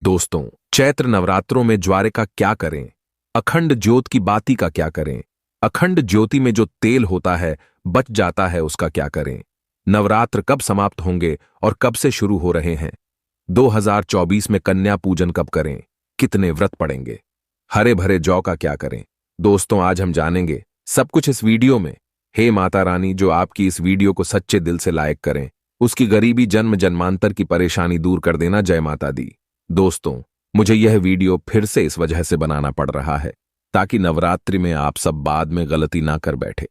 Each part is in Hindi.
दोस्तों, चैत्र नवरात्रों में ज्वारे का क्या करें? अखंड ज्योत की बाती का क्या करें? अखंड ज्योति में जो तेल होता है बच जाता है, उसका क्या करें? नवरात्र कब समाप्त होंगे और कब से शुरू हो रहे हैं? 2024 में कन्या पूजन कब करें? कितने व्रत पड़ेंगे? हरे भरे जौ का क्या करें? दोस्तों, आज हम जानेंगे सब कुछ इस वीडियो में। हे माता रानी, जो आपकी इस वीडियो को सच्चे दिल से लाइक करें, उसकी गरीबी जन्म जन्मांतर की परेशानी दूर कर देना। जय माता दी। दोस्तों, मुझे यह वीडियो फिर से इस वजह से बनाना पड़ रहा है ताकि नवरात्रि में आप सब बाद में गलती ना कर बैठे।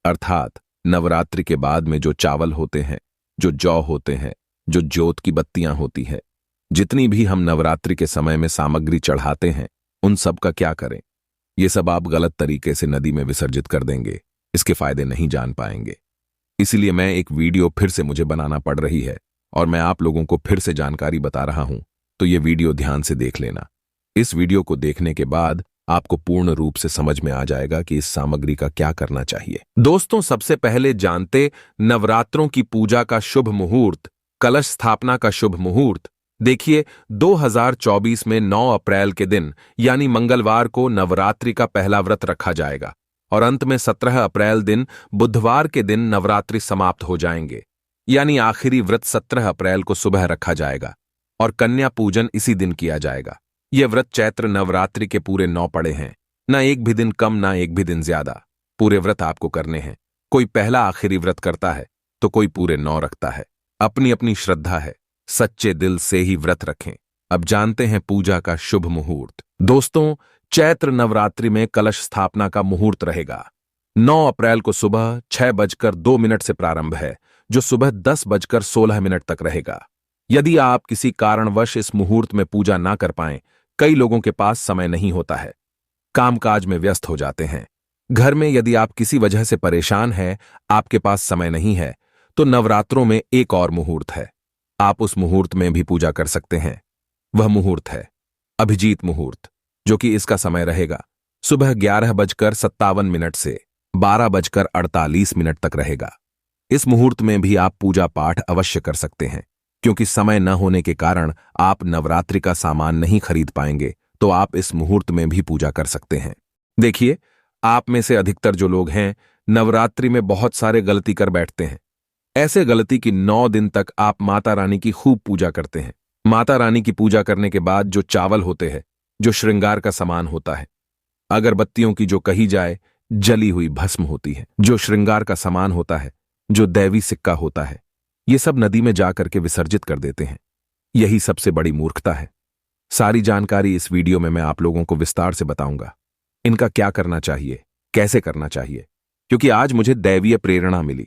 अर्थात नवरात्रि के बाद में जो चावल होते हैं, जो जौ होते हैं, जो ज्योत की बत्तियां होती है, जितनी भी हम नवरात्रि के समय में सामग्री चढ़ाते हैं, उन सब का क्या करें? ये सब आप गलत तरीके से नदी में विसर्जित कर देंगे, इसके फायदे नहीं जान पाएंगे। इसलिए मैं एक वीडियो फिर से मुझे बनाना पड़ रही है और मैं आप लोगों को फिर से जानकारी बता रहा हूं, तो ये वीडियो ध्यान से देख लेना। इस वीडियो को देखने के बाद आपको पूर्ण रूप से समझ में आ जाएगा कि इस सामग्री का क्या करना चाहिए। दोस्तों, सबसे पहले जानते नवरात्रों की पूजा का शुभ मुहूर्त, कलश स्थापना का शुभ मुहूर्त। देखिए, 2024 में 9 अप्रैल के दिन यानी मंगलवार को नवरात्रि का पहला व्रत रखा जाएगा और अंत में 17 अप्रैल दिन बुधवार के दिन नवरात्रि समाप्त हो जाएंगे, यानी आखिरी व्रत 17 अप्रैल को सुबह रखा जाएगा और कन्या पूजन इसी दिन किया जाएगा। यह व्रत चैत्र नवरात्रि के पूरे 9 पड़े हैं, ना एक भी दिन कम ना एक भी दिन ज्यादा। पूरे व्रत आपको करने हैं। कोई पहला आखिरी व्रत करता है तो कोई पूरे 9 रखता है। अपनी अपनी श्रद्धा है, सच्चे दिल से ही व्रत रखें। अब जानते हैं पूजा का शुभ मुहूर्त। दोस्तों, चैत्र नवरात्रि में कलश स्थापना का मुहूर्त रहेगा। 9 अप्रैल को सुबह 6:02 से प्रारंभ है, जो सुबह 10:16 तक रहेगा। यदि आप किसी कारणवश इस मुहूर्त में पूजा ना कर पाएं, कई लोगों के पास समय नहीं होता है, कामकाज में व्यस्त हो जाते हैं। घर में यदि आप किसी वजह से परेशान हैं, आपके पास समय नहीं है, तो नवरात्रों में एक और मुहूर्त है। आप उस मुहूर्त में भी पूजा कर सकते हैं। वह मुहूर्त है अभिजीत मुहूर्त, जो कि इसका समय रहेगा सुबह 11:57 से 12:48 तक रहेगा। इस मुहूर्त में भी आप पूजा पाठ अवश्य कर सकते हैं, क्योंकि समय न होने के कारण आप नवरात्रि का सामान नहीं खरीद पाएंगे, तो आप इस मुहूर्त में भी पूजा कर सकते हैं। देखिए, आप में से अधिकतर जो लोग हैं, नवरात्रि में बहुत सारे गलती कर बैठते हैं। ऐसे गलती कि 9 दिन तक आप माता रानी की खूब पूजा करते हैं। माता रानी की पूजा करने के बाद जो चावल होते हैं, जो श्रृंगार का सामान होता है, अगरबत्तियों की जो कही जाए जली हुई भस्म होती है, जो श्रृंगार का सामान होता है, जो दैवी सिक्का होता है, ये सब नदी में जाकर के विसर्जित कर देते हैं। यही सबसे बड़ी मूर्खता है। सारी जानकारी इस वीडियो में मैं आप लोगों को विस्तार से बताऊंगा। इनका क्या करना चाहिए, कैसे करना चाहिए, क्योंकि आज मुझे दैवीय प्रेरणा मिली।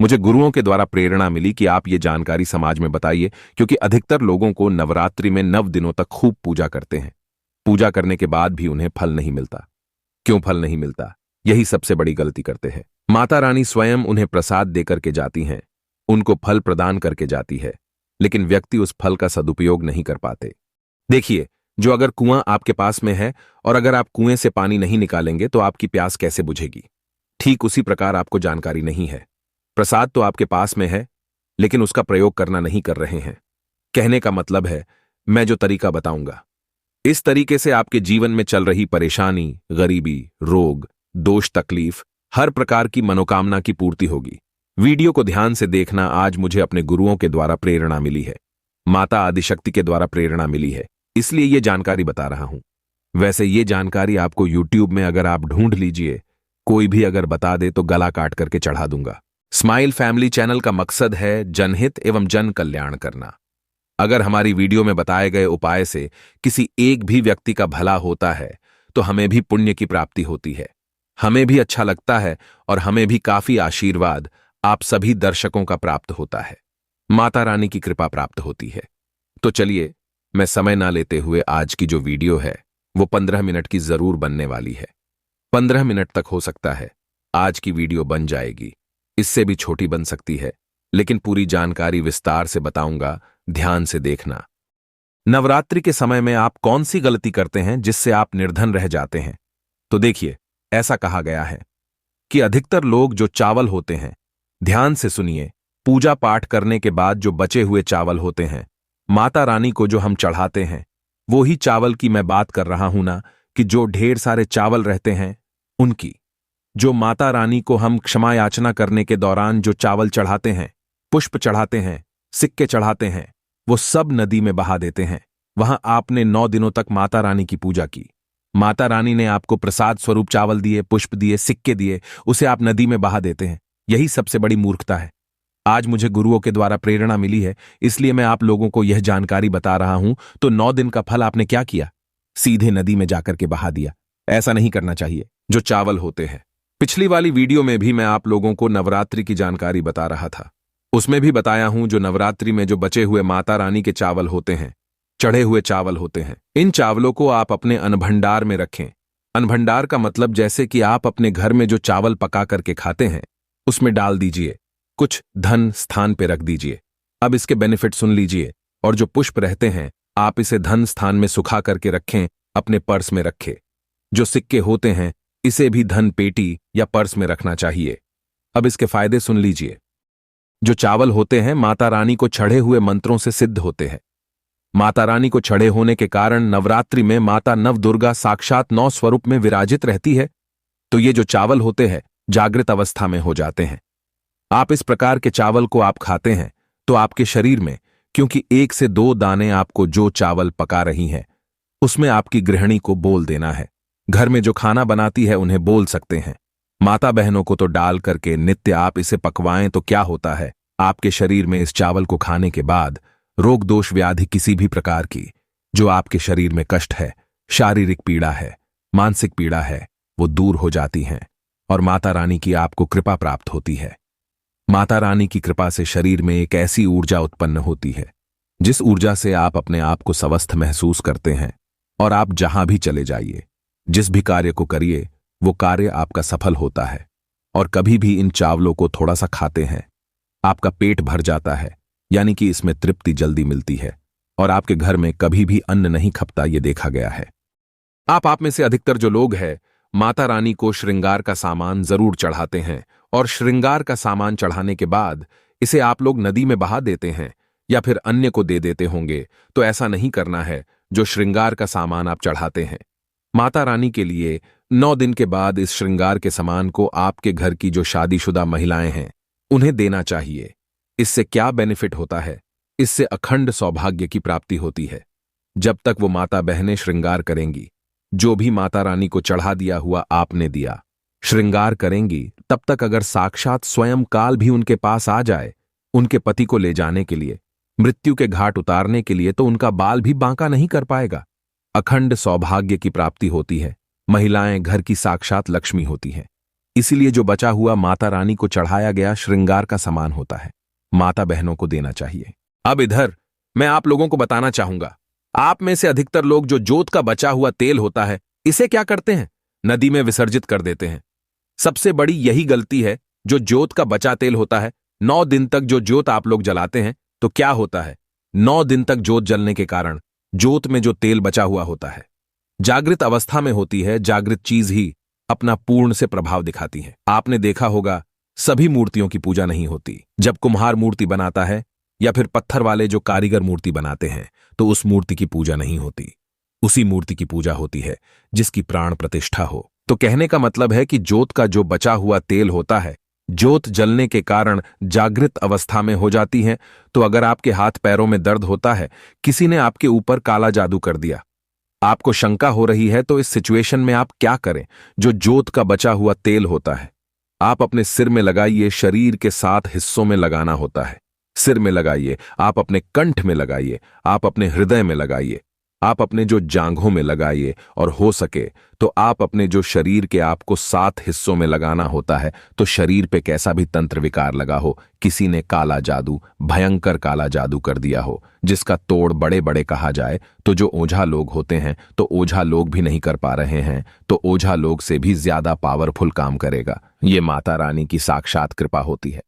मुझे गुरुओं के द्वारा प्रेरणा मिली कि आप ये जानकारी समाज में बताइए, क्योंकि अधिकतर लोगों को नवरात्रि में 9 दिनों तक खूब पूजा करते हैं। पूजा करने के बाद भी उन्हें फल नहीं मिलता। क्यों फल नहीं मिलता? यही सबसे बड़ी गलती करते हैं। माता रानी स्वयं उन्हें प्रसाद देकर के जाती हैं, उनको फल प्रदान करके जाती है, लेकिन व्यक्ति उस फल का सदुपयोग नहीं कर पाते। देखिए, जो अगर कुआं आपके पास में है और अगर आप कुएं से पानी नहीं निकालेंगे तो आपकी प्यास कैसे बुझेगी? ठीक उसी प्रकार आपको जानकारी नहीं है। प्रसाद तो आपके पास में है, लेकिन उसका प्रयोग करना नहीं कर रहे हैं। कहने का मतलब है, मैं जो तरीका बताऊंगा, इस तरीके से आपके जीवन में चल रही परेशानी, गरीबी, रोग, दोष, तकलीफ, हर प्रकार की मनोकामना की पूर्ति होगी। वीडियो को ध्यान से देखना। आज मुझे अपने गुरुओं के द्वारा प्रेरणा मिली है, माता आदिशक्ति के द्वारा प्रेरणा मिली है, इसलिए ये जानकारी बता रहा हूं। वैसे ये जानकारी आपको YouTube में अगर आप ढूंढ लीजिए, कोई भी अगर बता दे तो गला काट करके चढ़ा दूंगा। स्माइल फैमिली चैनल का मकसद है जनहित एवं जन कल्याण करना। अगर हमारी वीडियो में बताए गए उपाय से किसी एक भी व्यक्ति का भला होता है तो हमें भी पुण्य की प्राप्ति होती है, हमें भी अच्छा लगता है और हमें भी काफी आशीर्वाद आप सभी दर्शकों का प्राप्त होता है। माता रानी की कृपा प्राप्त होती है। तो चलिए, मैं समय ना लेते हुए आज की जो वीडियो है वो 15 मिनट की जरूर बनने वाली है। 15 मिनट तक हो सकता है आज की वीडियो बन जाएगी, इससे भी छोटी बन सकती है, लेकिन पूरी जानकारी विस्तार से बताऊंगा, ध्यान से देखना। नवरात्रि के समय में आप कौन सी गलती करते हैं जिससे आप निर्धन रह जाते हैं? तो देखिए, ऐसा कहा गया है कि अधिकतर लोग जो चावल होते हैं, ध्यान से सुनिए, पूजा पाठ करने के बाद जो बचे हुए चावल होते हैं, माता रानी को जो हम चढ़ाते हैं, वो ही चावल की मैं बात कर रहा हूं ना, कि जो ढेर सारे चावल रहते हैं उनकी। जो माता रानी को हम क्षमा याचना करने के दौरान जो चावल चढ़ाते हैं, पुष्प चढ़ाते हैं, सिक्के चढ़ाते हैं, वो सब नदी में बहा देते हैं। वहां आपने 9 दिनों तक माता रानी की पूजा की। माता रानी ने आपको प्रसाद स्वरूप चावल दिए, पुष्प दिए, सिक्के दिए, उसे आप नदी में बहा देते हैं। यही सबसे बड़ी मूर्खता है। आज मुझे गुरुओं के द्वारा प्रेरणा मिली है, इसलिए मैं आप लोगों को यह जानकारी बता रहा हूं। तो 9 दिन का फल आपने क्या किया? सीधे नदी में जाकर के बहा दिया। ऐसा नहीं करना चाहिए। जो चावल होते हैं, पिछली वाली वीडियो में भी मैं आप लोगों को नवरात्रि की जानकारी बता रहा था। उसमें भी बताया हूं जो नवरात्रि में जो बचे हुए माता रानी के चावल होते हैं, चढ़े हुए चावल होते हैं, इन चावलों को आप अपने अनभंडार में रखें। अनभंडार का मतलब जैसे कि आप अपने घर में जो चावल पका करके खाते हैं उसमें डाल दीजिए, कुछ धन स्थान पे रख दीजिए। अब इसके बेनिफिट सुन लीजिए। और जो पुष्प रहते हैं आप इसे धन स्थान में सुखा करके रखें, अपने पर्स में रखें। जो सिक्के होते हैं इसे भी धन पेटी या पर्स में रखना चाहिए। अब इसके फायदे सुन लीजिए। जो चावल होते हैं माता रानी को चढ़े हुए मंत्रों से सिद्ध होते हैं। माता रानी को चढ़े होने के कारण नवरात्रि में माता नवदुर्गा साक्षात 9 स्वरूप में विराजित रहती है। तो ये जो चावल होते हैं जागृत अवस्था में हो जाते हैं। आप इस प्रकार के चावल को आप खाते हैं तो आपके शरीर में, क्योंकि 1 से 2 दाने आपको जो चावल पका रही हैं उसमें आपकी गृहिणी को बोल देना है। घर में जो खाना बनाती है उन्हें बोल सकते हैं। माता बहनों को तो डाल करके नित्य आप इसे पकवाएं तो क्या होता है, आपके शरीर में इस चावल को खाने के बाद रोग दोष व्याधि किसी भी प्रकार की जो आपके शरीर में कष्ट है, शारीरिक पीड़ा है, मानसिक पीड़ा है, वो दूर हो जाती हैं और माता रानी की आपको कृपा प्राप्त होती है। माता रानी की कृपा से शरीर में एक ऐसी ऊर्जा उत्पन्न होती है जिस ऊर्जा से आप अपने आप को स्वस्थ महसूस करते हैं और आप जहां भी चले जाइए, जिस भी कार्य को करिए, वो कार्य आपका सफल होता है। और कभी भी इन चावलों को थोड़ा सा खाते हैं, आपका पेट भर जाता है, यानी कि इसमें तृप्ति जल्दी मिलती है और आपके घर में कभी भी अन्न नहीं खपता, ये देखा गया है। आप में से अधिकतर जो लोग हैं माता रानी को श्रृंगार का सामान जरूर चढ़ाते हैं और श्रृंगार का सामान चढ़ाने के बाद इसे आप लोग नदी में बहा देते हैं या फिर अन्य को दे देते होंगे। तो ऐसा नहीं करना है। जो श्रृंगार का सामान आप चढ़ाते हैं माता रानी के लिए, 9 दिन के बाद इस श्रृंगार के सामान को आपके घर की जो शादीशुदा महिलाएं हैं उन्हें देना चाहिए। इससे क्या बेनिफिट होता है? इससे अखंड सौभाग्य की प्राप्ति होती है। जब तक वो माता बहनें श्रृंगार करेंगी, जो भी माता रानी को चढ़ा दिया हुआ आपने दिया, श्रृंगार करेंगी, तब तक अगर साक्षात स्वयं काल भी उनके पास आ जाए उनके पति को ले जाने के लिए, मृत्यु के घाट उतारने के लिए, तो उनका बाल भी बांका नहीं कर पाएगा। अखंड सौभाग्य की प्राप्ति होती है। महिलाएं घर की साक्षात लक्ष्मी होती हैं। इसीलिए जो बचा हुआ माता रानी को चढ़ाया गया श्रृंगार का सामान होता है, माता बहनों को देना चाहिए। अब इधर मैं आप लोगों को बताना चाहूंगा, आप में से अधिकतर लोग जो जोत का बचा हुआ तेल होता है इसे क्या करते हैं? नदी में विसर्जित कर देते हैं। सबसे बड़ी यही गलती है। जो जोत का बचा तेल होता है, 9 दिन तक जो जोत आप लोग जलाते हैं, तो क्या होता है? 9 दिन तक जोत जलने के कारण जोत में जो तेल बचा हुआ होता है, जागृत अवस्था में होती है, जागृत चीज ही अपना पूर्ण से प्रभाव दिखाती है। आपने देखा होगा सभी मूर्तियों की पूजा नहीं होती। जब कुम्हार मूर्ति बनाता है या फिर पत्थर वाले जो कारीगर मूर्ति बनाते हैं, तो उस मूर्ति की पूजा नहीं होती। उसी मूर्ति की पूजा होती है जिसकी प्राण प्रतिष्ठा हो। तो कहने का मतलब है कि जोत का जो बचा हुआ तेल होता है, जोत जलने के कारण जागृत अवस्था में हो जाती है। तो अगर आपके हाथ पैरों में दर्द होता है, किसी ने आपके ऊपर काला जादू कर दिया, आपको शंका हो रही है, तो इस सिचुएशन में आप क्या करें? जो जोत का बचा हुआ तेल होता है आप अपने सिर में लगाइए। शरीर के 7 हिस्सों में लगाना होता है। सिर में लगाइए, आप अपने कंठ में लगाइए, आप अपने हृदय में लगाइए, आप अपने जो जांघों में लगाइए, और हो सके तो आप अपने जो शरीर के आपको 7 हिस्सों में लगाना होता है। तो शरीर पे कैसा भी तंत्र विकार लगा हो, किसी ने काला जादू, भयंकर काला जादू कर दिया हो, जिसका तोड़ बड़े बड़े कहा जाए, तो जो ओझा लोग होते हैं, तो ओझा लोग भी नहीं कर पा रहे हैं, तो ओझा लोग से भी ज्यादा पावरफुल काम करेगा। ये माता रानी की साक्षात कृपा होती है।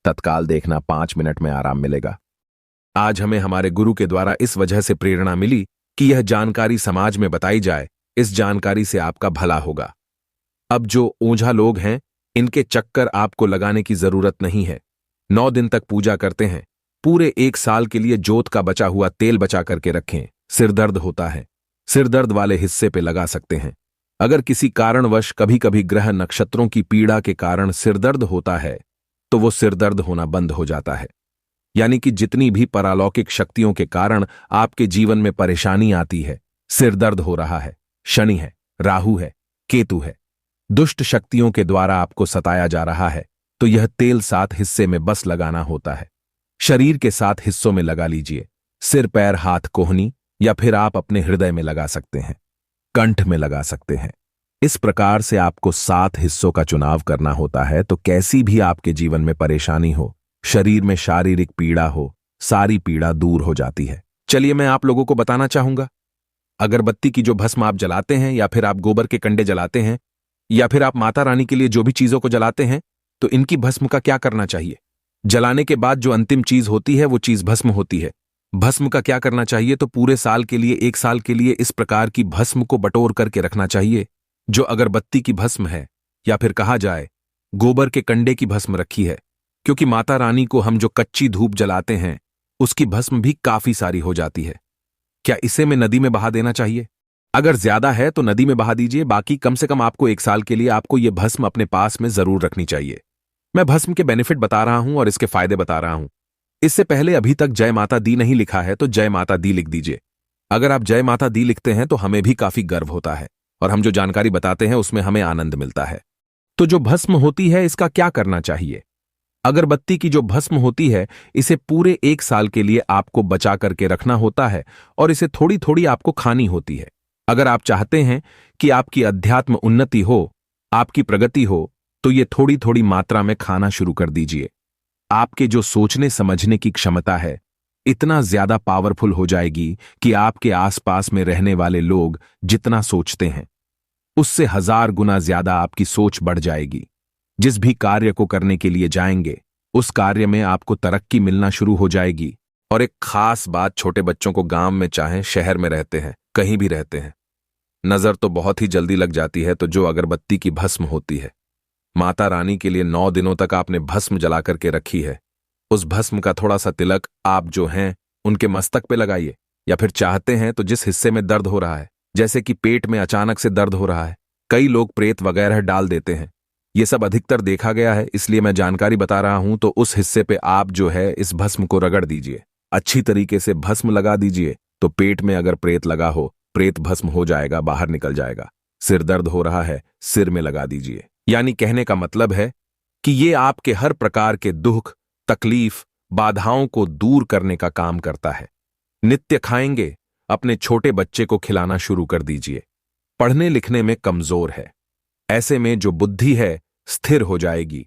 तत्काल देखना, 5 मिनट में आराम मिलेगा। आज हमें हमारे गुरु के द्वारा इस वजह से प्रेरणा मिली कि यह जानकारी समाज में बताई जाए। इस जानकारी से आपका भला होगा। अब जो ओझा लोग हैं, इनके चक्कर आपको लगाने की जरूरत नहीं है। 9 दिन तक पूजा करते हैं, पूरे 1 साल के लिए जोत का बचा हुआ तेल बचा करके रखें। सिरदर्द होता है, सिरदर्द वाले हिस्से पे लगा सकते हैं। अगर किसी कारणवश कभी कभी ग्रह नक्षत्रों की पीड़ा के कारण सिरदर्द होता है तो वो सिरदर्द होना बंद हो जाता है। यानी कि जितनी भी परालौकिक शक्तियों के कारण आपके जीवन में परेशानी आती है, सिरदर्द हो रहा है, शनि है, राहु है, केतु है, दुष्ट शक्तियों के द्वारा आपको सताया जा रहा है, तो यह तेल 7 हिस्से में बस लगाना होता है। शरीर के 7 हिस्सों में लगा लीजिए। सिर, पैर, हाथ, कोहनी, या फिर आप अपने हृदय में लगा सकते हैं, कंठ में लगा सकते हैं। इस प्रकार से आपको 7 हिस्सों का चुनाव करना होता है। तो कैसी भी आपके जीवन में परेशानी हो, शरीर में शारीरिक पीड़ा हो, सारी पीड़ा दूर हो जाती है। चलिए मैं आप लोगों को बताना चाहूंगा। अगरबत्ती की जो भस्म आप जलाते हैं, या फिर आप गोबर के कंडे जलाते हैं, या फिर आप माता रानी के लिए जो भी चीजों को जलाते हैं, तो इनकी भस्म का क्या करना चाहिए। जलाने के बाद जो अंतिम चीज होती है वो चीज भस्म होती है। भस्म का क्या करना चाहिए, तो पूरे साल के लिए, 1 साल के लिए इस प्रकार की भस्म को बटोर करके रखना चाहिए। जो अगरबत्ती की भस्म है, या फिर कहा जाए गोबर के कंडे की भस्म रखी है, क्योंकि माता रानी को हम जो कच्ची धूप जलाते हैं उसकी भस्म भी काफी सारी हो जाती है। क्या इसे मैं नदी में बहा देना चाहिए? अगर ज्यादा है तो नदी में बहा दीजिए, बाकी कम से कम आपको 1 साल के लिए आपको यह भस्म अपने पास में जरूर रखनी चाहिए। मैं भस्म के बेनिफिट बता रहा हूं और इसके फायदे बता रहा हूं। इससे पहले अभी तक जय माता दी नहीं लिखा है तो जय माता दी लिख दीजिए। अगर आप जय माता दी लिखते हैं तो हमें भी काफी गर्व होता है और हम जो जानकारी बताते हैं उसमें हमें आनंद मिलता है। तो जो भस्म होती है इसका क्या करना चाहिए? अगरबत्ती की जो भस्म होती है इसे पूरे 1 साल के लिए आपको बचा करके रखना होता है और इसे थोड़ी थोड़ी आपको खानी होती है। अगर आप चाहते हैं कि आपकी अध्यात्म उन्नति हो, आपकी प्रगति हो, तो ये थोड़ी थोड़ी मात्रा में खाना शुरू कर दीजिए। आपके जो सोचने समझने की क्षमता है इतना ज्यादा पावरफुल हो जाएगी कि आपके आसपास में रहने वाले लोग जितना सोचते हैं उससे 1000 गुना ज्यादा आपकी सोच बढ़ जाएगी। जिस भी कार्य को करने के लिए जाएंगे उस कार्य में आपको तरक्की मिलना शुरू हो जाएगी। और एक खास बात, छोटे बच्चों को गांव में चाहे शहर में रहते हैं, कहीं भी रहते हैं, नजर तो बहुत ही जल्दी लग जाती है। तो जो अगरबत्ती की भस्म होती है, माता रानी के लिए 9 दिनों तक आपने भस्म जला करके रखी है, उस भस्म का थोड़ा सा तिलक आप जो हैं उनके मस्तक पे लगाइए। या फिर चाहते हैं तो जिस हिस्से में दर्द हो रहा है, जैसे कि पेट में अचानक से दर्द हो रहा है, कई लोग प्रेत वगैरह डाल देते हैं, ये सब अधिकतर देखा गया है, इसलिए मैं जानकारी बता रहा हूं। तो उस हिस्से पे आप जो है इस भस्म को रगड़ दीजिए, अच्छी तरीके से भस्म लगा दीजिए। तो पेट में अगर प्रेत लगा हो, प्रेत भस्म हो जाएगा, बाहर निकल जाएगा। सिर दर्द हो रहा है, सिर में लगा दीजिए। यानी कहने का मतलब है कि ये आपके हर प्रकार के दुख, तकलीफ, बाधाओं को दूर करने का काम करता है। नित्य खाएंगे, अपने छोटे बच्चे को खिलाना शुरू कर दीजिए। पढ़ने लिखने में कमजोर है, ऐसे में जो बुद्धि है स्थिर हो जाएगी।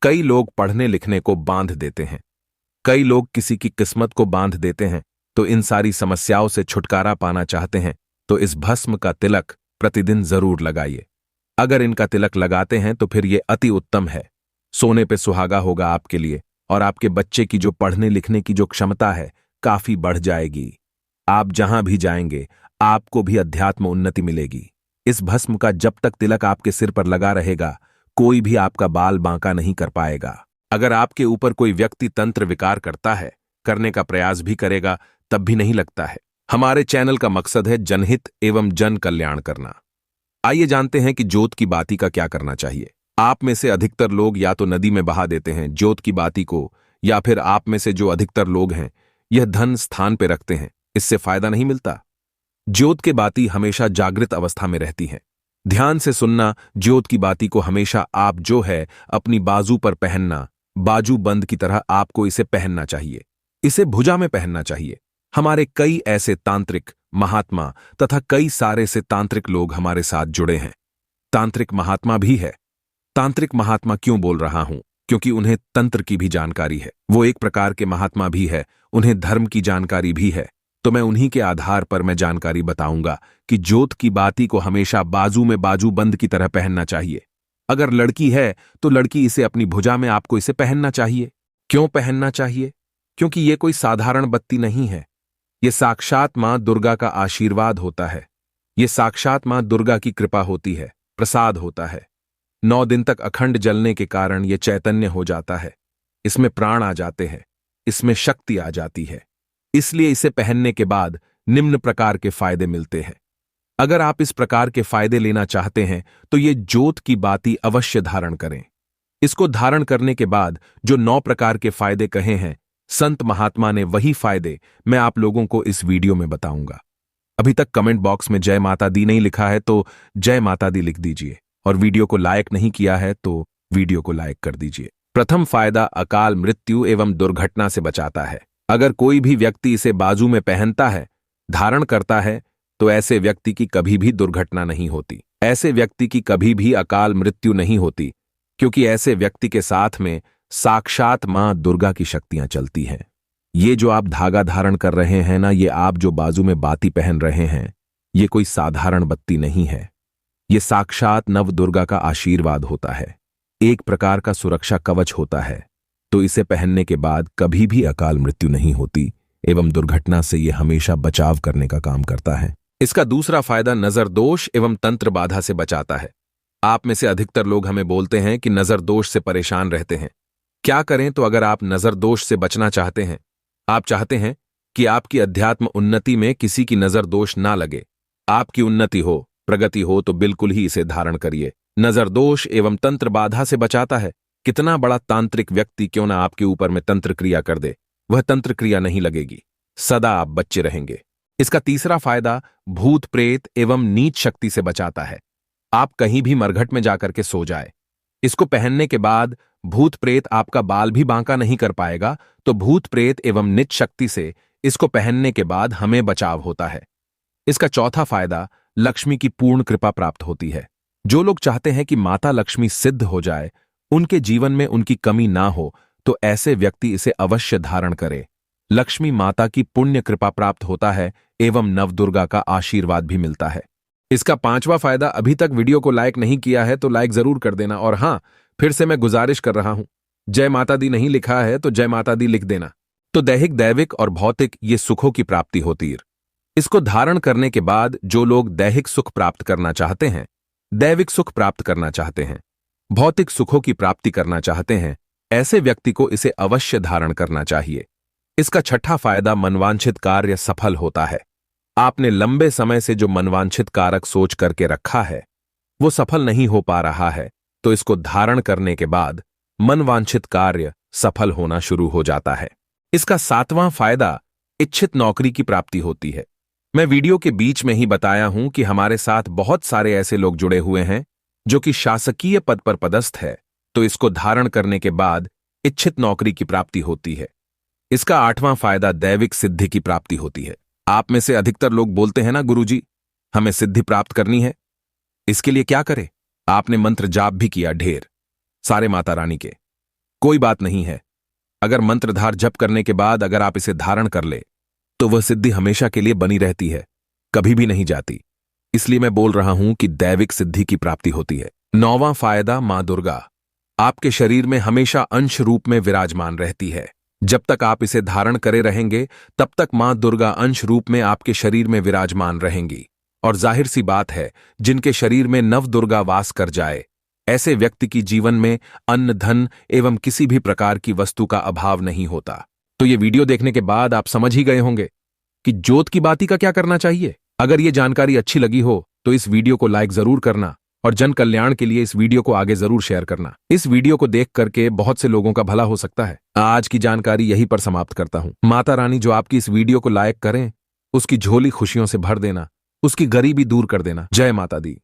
कई लोग पढ़ने लिखने को बांध देते हैं, कई लोग किसी की किस्मत को बांध देते हैं। तो इन सारी समस्याओं से छुटकारा पाना चाहते हैं तो इस भस्म का तिलक प्रतिदिन जरूर लगाइए। अगर इनका तिलक लगाते हैं तो फिर ये अति उत्तम है। सोने पे सुहागा होगा आपके लिए और आपके बच्चे की जो पढ़ने लिखने की जो क्षमता है काफी बढ़ जाएगी। आप जहां भी जाएंगे आपको भी अध्यात्म उन्नति मिलेगी। इस भस्म का जब तक तिलक आपके सिर पर लगा रहेगा कोई भी आपका बाल बांका नहीं कर पाएगा। अगर आपके ऊपर कोई व्यक्ति तंत्र विकार करता है, करने का प्रयास भी करेगा, तब भी नहीं लगता है। हमारे चैनल का मकसद है जनहित एवं जन कल्याण करना। आइए जानते हैं कि जोत की बाती का क्या करना चाहिए। आप में से अधिकतर लोग या तो नदी में बहा देते हैं जोत की बाती को, या फिर आप में से जो अधिकतर लोग हैं यह धन स्थान पे रखते हैं, इससे फायदा नहीं मिलता। ज्योत के बाती हमेशा जागृत अवस्था में रहती है। ध्यान से सुनना, ज्योत की बाती को हमेशा आप जो है अपनी बाजू पर पहनना, बाजू बंद की तरह आपको इसे पहनना चाहिए। इसे भुजा में पहनना चाहिए। हमारे कई ऐसे तांत्रिक महात्मा तथा कई सारे से तांत्रिक लोग हमारे साथ जुड़े हैं। तांत्रिक महात्मा भी है। तांत्रिक महात्मा क्यों बोल रहा हूं? क्योंकि उन्हें तंत्र की भी जानकारी है। वो एक प्रकार के महात्मा भी है, उन्हें धर्म की जानकारी भी है। तो मैं उन्हीं के आधार पर मैं जानकारी बताऊंगा कि ज्योत की बाती को हमेशा बाजू में बाजू बंद की तरह पहनना चाहिए। अगर लड़की है तो लड़की इसे अपनी भुजा में आपको इसे पहनना चाहिए। क्यों पहनना चाहिए? क्योंकि ये कोई साधारण बत्ती नहीं है। ये साक्षात मां दुर्गा का आशीर्वाद होता है। ये साक्षात मां दुर्गा की कृपा होती है, प्रसाद होता है। 9 दिन तक अखंड जलने के कारण ये चैतन्य हो जाता है। इसमें प्राण आ जाते हैं, इसमें शक्ति आ जाती है। इसलिए इसे पहनने के बाद निम्न प्रकार के फायदे मिलते हैं। अगर आप इस प्रकार के फायदे लेना चाहते हैं तो ये ज्योत की बाती अवश्य धारण करें। इसको धारण करने के बाद जो 9 प्रकार के फायदे कहे हैं संत महात्मा ने, वही फायदे मैं आप लोगों को इस वीडियो में बताऊंगा। अभी तक कमेंट बॉक्स में जय माता दी नहीं लिखा है तो जय माता दी लिख दीजिए, और वीडियो को लाइक नहीं किया है तो वीडियो को लाइक कर दीजिए। प्रथम फायदा अकाल मृत्यु एवं दुर्घटना से बचाता है। अगर कोई भी व्यक्ति इसे बाजू में पहनता है, धारण करता है, तो ऐसे व्यक्ति की कभी भी दुर्घटना नहीं होती, ऐसे व्यक्ति की कभी भी अकाल मृत्यु नहीं होती, क्योंकि ऐसे व्यक्ति के साथ में साक्षात मां दुर्गा की शक्तियां चलती हैं। ये जो आप धागा धारण कर रहे हैं ना, ये आप जो बाजू में बाती पहन रहे हैं, ये कोई साधारण बत्ती नहीं है। ये साक्षात नव दुर्गा का आशीर्वाद होता है, एक प्रकार का सुरक्षा कवच होता है। तो इसे पहनने के बाद कभी भी अकाल मृत्यु नहीं होती एवं दुर्घटना से यह हमेशा बचाव करने का काम करता है। इसका दूसरा फायदा नजर दोष एवं तंत्र बाधा से बचाता है। आप में से अधिकतर लोग हमें बोलते हैं कि नजर दोष से परेशान रहते हैं। क्या करें तो अगर आप नजर दोष से बचना चाहते हैं, आप चाहते हैं कि आपकी अध्यात्म उन्नति में किसी की नजर दोष ना लगे, आपकी उन्नति हो, प्रगति हो, तो बिल्कुल ही इसे धारण करिए। नजर दोष एवं तंत्र बाधा से बचाता है। कितना बड़ा तांत्रिक व्यक्ति क्यों ना आपके ऊपर में तंत्र क्रिया कर दे, वह तंत्र क्रिया नहीं लगेगी, सदा आप बच्चे रहेंगे। इसका तीसरा फायदा भूत प्रेत एवं नीच शक्ति से बचाता है। आप कहीं भी मरघट में जाकर के सो जाए, इसको पहनने के बाद भूत प्रेत आपका बाल भी बांका नहीं कर पाएगा, तो भूत प्रेत एवं नीच शक्ति से इसको पहनने के बाद हमें बचाव होता है। इसका चौथा फायदा लक्ष्मी की पूर्ण कृपा प्राप्त होती है। जो लोग चाहते हैं कि माता लक्ष्मी सिद्ध हो जाए, उनके जीवन में उनकी कमी ना हो, तो ऐसे व्यक्ति इसे अवश्य धारण करे। लक्ष्मी माता की पुण्य कृपा प्राप्त होता है एवं नवदुर्गा का आशीर्वाद भी मिलता है। इसका पांचवा फायदा, अभी तक वीडियो को लाइक नहीं किया है तो लाइक जरूर कर देना, और हां, फिर से मैं गुजारिश कर रहा हूं, जय माता दी नहीं लिखा है तो जय माता दी लिख देना। तो दैहिक, दैविक और भौतिक ये सुखों की प्राप्ति होती है। इसको धारण करने के बाद जो लोग दैहिक सुख प्राप्त करना चाहते हैं, दैविक सुख प्राप्त करना चाहते हैं, भौतिक सुखों की प्राप्ति करना चाहते हैं, ऐसे व्यक्ति को इसे अवश्य धारण करना चाहिए। इसका छठा फायदा मनवांछित कार्य सफल होता है। आपने लंबे समय से जो मनवांछित कारक सोच करके रखा है वो सफल नहीं हो पा रहा है, तो इसको धारण करने के बाद मनवांछित कार्य सफल होना शुरू हो जाता है। इसका सातवां फायदा इच्छित नौकरी की प्राप्ति होती है। मैं वीडियो के बीच में ही बताया हूं कि हमारे साथ बहुत सारे ऐसे लोग जुड़े हुए हैं जो कि शासकीय पद पर पदस्थ है, तो इसको धारण करने के बाद इच्छित नौकरी की प्राप्ति होती है। इसका आठवां फायदा दैविक सिद्धि की प्राप्ति होती है। आप में से अधिकतर लोग बोलते हैं ना, गुरुजी हमें सिद्धि प्राप्त करनी है, इसके लिए क्या करें? आपने मंत्र जाप भी किया ढेर सारे माता रानी के, कोई बात नहीं है। अगर मंत्रधार जप करने के बाद अगर आप इसे धारण कर ले तो वह सिद्धि हमेशा के लिए बनी रहती है, कभी भी नहीं जाती। इसलिए मैं बोल रहा हूं कि दैविक सिद्धि की प्राप्ति होती है। नौवां फायदा मां दुर्गा आपके शरीर में हमेशा अंश रूप में विराजमान रहती है। जब तक आप इसे धारण करे रहेंगे तब तक मां दुर्गा अंश रूप में आपके शरीर में विराजमान रहेंगी। और जाहिर सी बात है, जिनके शरीर में नव दुर्गा वास कर जाए, ऐसे व्यक्ति की जीवन में अन्न, धन एवं किसी भी प्रकार की वस्तु का अभाव नहीं होता। तो ये वीडियो देखने के बाद आप समझ ही गए होंगे कि ज्योत की बाती का क्या करना चाहिए। अगर ये जानकारी अच्छी लगी हो तो इस वीडियो को लाइक जरूर करना, और जन कल्याण के लिए इस वीडियो को आगे जरूर शेयर करना। इस वीडियो को देख करके बहुत से लोगों का भला हो सकता है। आज की जानकारी यहीं पर समाप्त करता हूं। माता रानी जो आपकी इस वीडियो को लाइक करें, उसकी झोली खुशियों से भर देना, उसकी गरीबी दूर कर देना। जय माता दी।